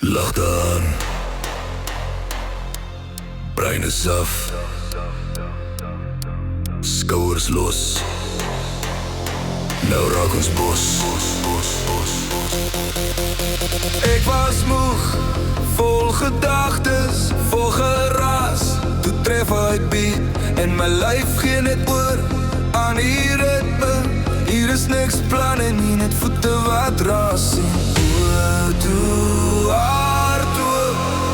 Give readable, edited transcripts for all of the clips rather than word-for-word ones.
Ligte aan, brein is af, skouers los. Nou raak ons bos. Ek was moeg, vol gedagtes, vol geraas. Toe tref uit beat en my lyf gee net oor aan die ritme. Hier is niks plan en nie net voete wat raas. O, toe hard toe,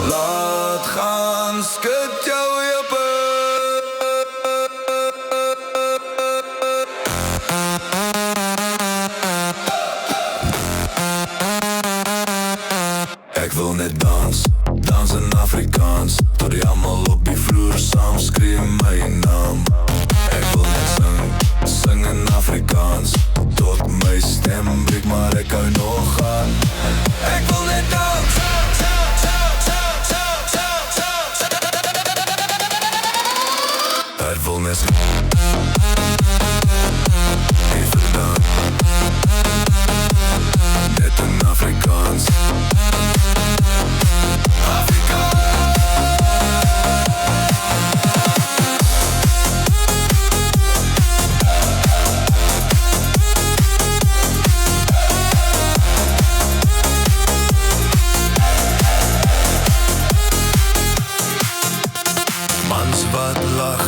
laat gaan, skud jou heupe. Ek wil net dans, dans in Afrikaans, tot die almal op die vloer saam skree my naam. Ek wil net sing, sing in Afrikaans, tot my stem breek, maar ek hou nog aan. Ek wil net dans, ek wil net sing, even dan, net in Afrikaans. Wat lag,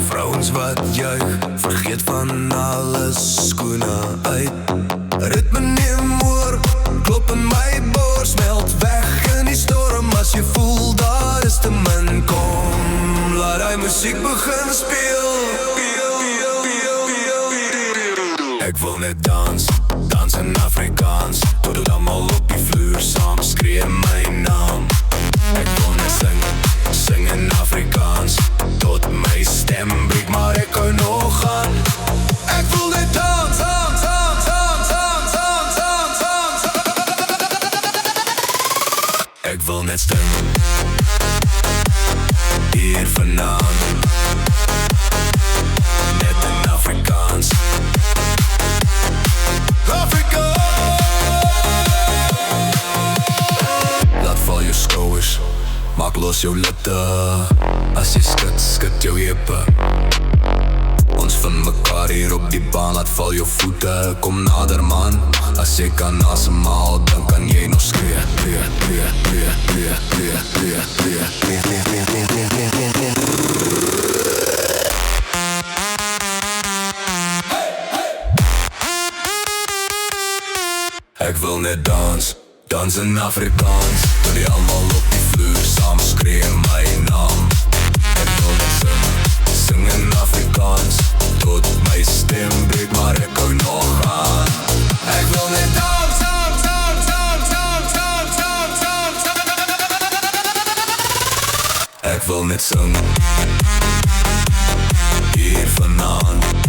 vrouens wat juig, vergeet van alles, skoene uit. Ritme neem oor, klop in my bors, meld weg in die storm. As jy voel daar is te min, kom, laat die musiek begin speel. Ek wil net dans, dans in Afrikaans, tot het allemaal op die vloer saam skree my naam. Ek wil net sing, sing in Afrikaans, tot my stem breek, maar ek hou nog aan. Ek voel net dans, dans, dans, dans, dans, dans, dans, dans. Ek wil net sting, hier vanaand, net in Afrikaans. Afrika! Laat val jou skouers, maak los jou litte. As jy skud, skud jou heupe. Ons vind mekaar hier op die baan, laat val jou voete. Kom nader man, as jy kan asemhaal, dan kan jy nog skree. Ek wil net dans, dans in Afrikaans, tot die almal op die vloer saam skree my naam. Ek wil net sing, sing in Afrikaans, tot my stem breek, maar ek hou nog aan. Ek wil net dans, dans, dans, dans, dans, dans, dans, dans. Ek wil net sing, hier vanaand.